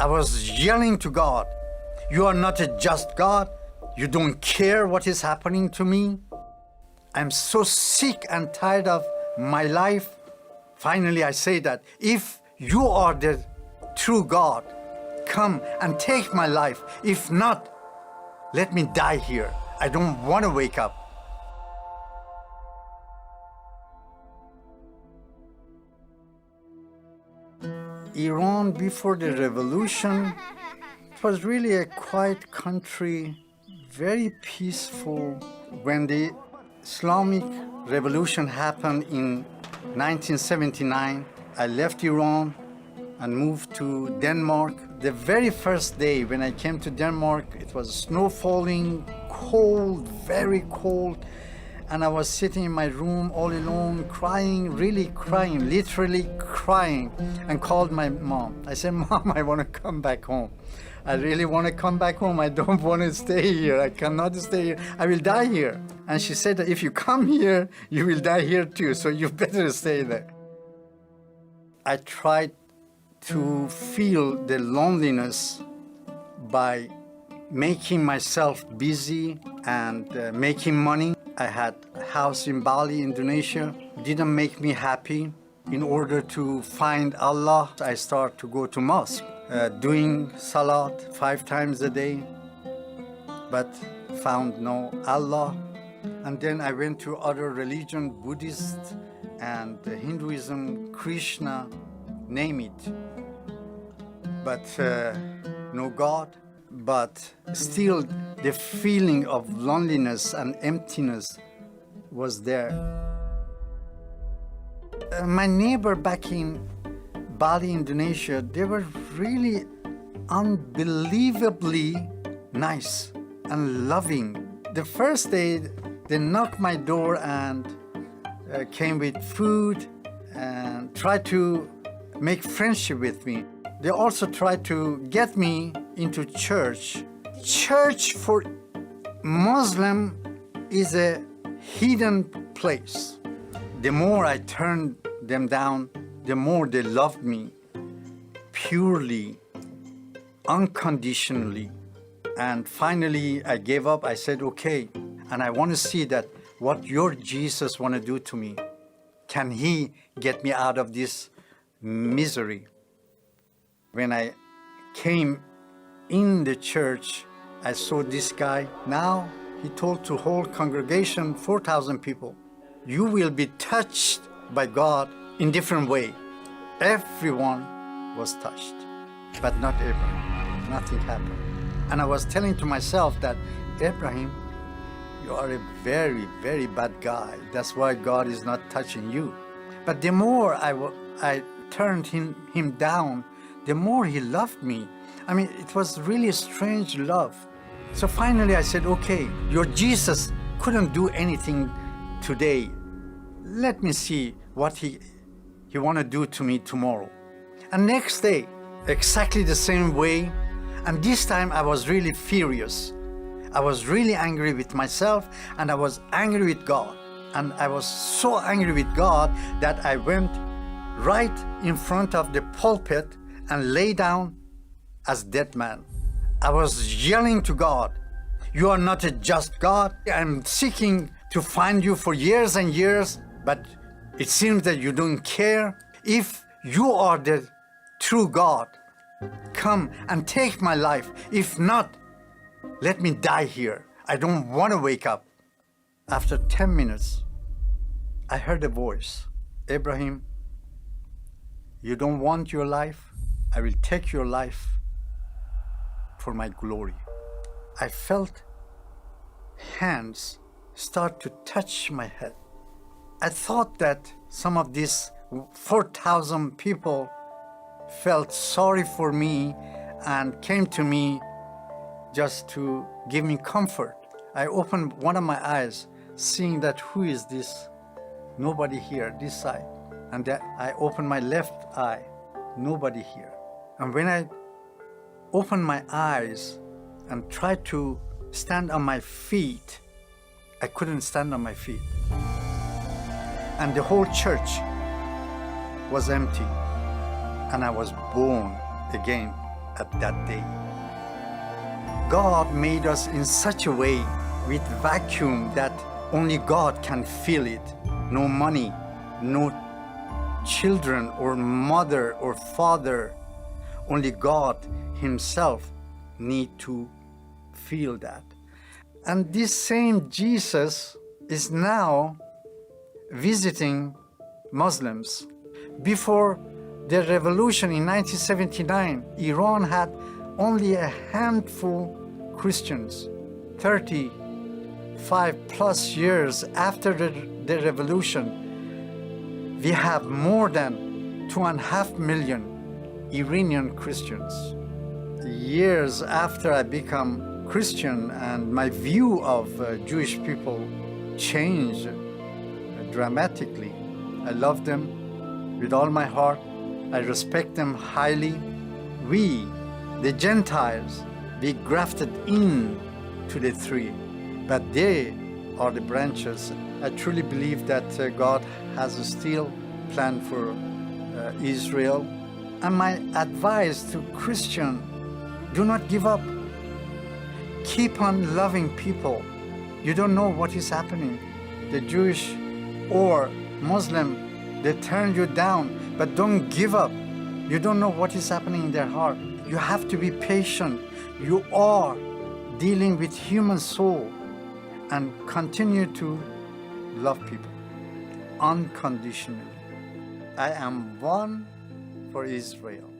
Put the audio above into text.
I was yelling to God, "You are not a just God. You don't care what is happening to me. I'm so sick and tired of my life." Finally, I say that if you are the true God, come and take my life. If not, let me die here. I don't want to wake up. Iran before the revolution, it was really a quiet country, very peaceful. When the Islamic revolution happened in 1979, I left Iran and moved to Denmark. The very first day when I came to Denmark, it was snow falling, cold, very cold. And I was sitting in my room all alone, crying, really crying, literally crying, and called my mom. I said, "Mom, I want to come back home. I really want to come back home. I don't want to stay here. I cannot stay here. I will die here." And she said that if you come here, you will die here too, so you better stay there. I tried to feel the loneliness by making myself busy and making money. I had a house in Bali, Indonesia. Didn't make me happy. In order to find Allah, I started to go to mosque, doing salat 5 times a day, but found no Allah. And then I went to other religion, Buddhist and Hinduism, Krishna, name it. But no God. But still the feeling of loneliness and emptiness was there. My neighbor back in Bali, Indonesia, they were really unbelievably nice and loving. The first day, they knocked my door and came with food and tried to make friendship with me. They also tried to get me into church. Church for Muslim is a hidden place. The more I turned them down, the more they loved me, purely, unconditionally. And finally, I gave up. I said, "Okay, and I want to see that what your Jesus want to do to me. Can he get me out of this misery?" When I came in the church, I saw this guy. Now he told to whole congregation, 4,000 people, "You will be touched by God in different way." Everyone was touched, but not Abraham. Nothing happened. And I was telling to myself that, "Abraham, you are a very, very bad guy. That's why God is not touching you." But the more I turned him down, the more he loved me. I mean, it was really a strange love. So finally I said, "Okay, your Jesus couldn't do anything today. Let me see what he want to do to me tomorrow." And next day, exactly the same way. And this time I was really furious. I was really angry with myself, and I was angry with God. And I was so angry with God that I went right in front of the pulpit and lay down as dead man. I was yelling to God, "You are not a just God. I'm seeking to find you for years and years, but it seems that you don't care. If you are the true God, come and take my life. If not, let me die here. I don't want to wake up." After 10 minutes, I heard a voice, "Abraham, you don't want your life? I will take your life for my glory." I felt hands start to touch my head. I thought that some of these 4,000 people felt sorry for me and came to me just to give me comfort. I opened one of my eyes, seeing that who is this? Nobody here, this side. And then I opened my left eye, nobody here. And when I opened my eyes and tried to stand on my feet, I couldn't stand on my feet. And the whole church was empty. And I was born again at that day. God made us in such a way with vacuum that only God can fill it. No money, no children or mother or father. Only God Himself need to feel that. And this same Jesus is now visiting Muslims. Before the revolution in 1979, Iran had only a handful Christians. 35 plus years after the revolution, we have more than 2.5 million Iranian Christians. Years after I become Christian and my view of Jewish people changed dramatically. I love them with all my heart. I respect them highly. We, the Gentiles, we grafted in to the tree, but they are the branches. I truly believe that God has a still plan for Israel. And my advice to Christian, do not give up. Keep on loving people. You don't know what is happening. The Jewish or Muslim, they turn you down, but don't give up. You don't know what is happening in their heart. You have to be patient. You are dealing with human soul, and continue to love people unconditionally. I am one for Israel.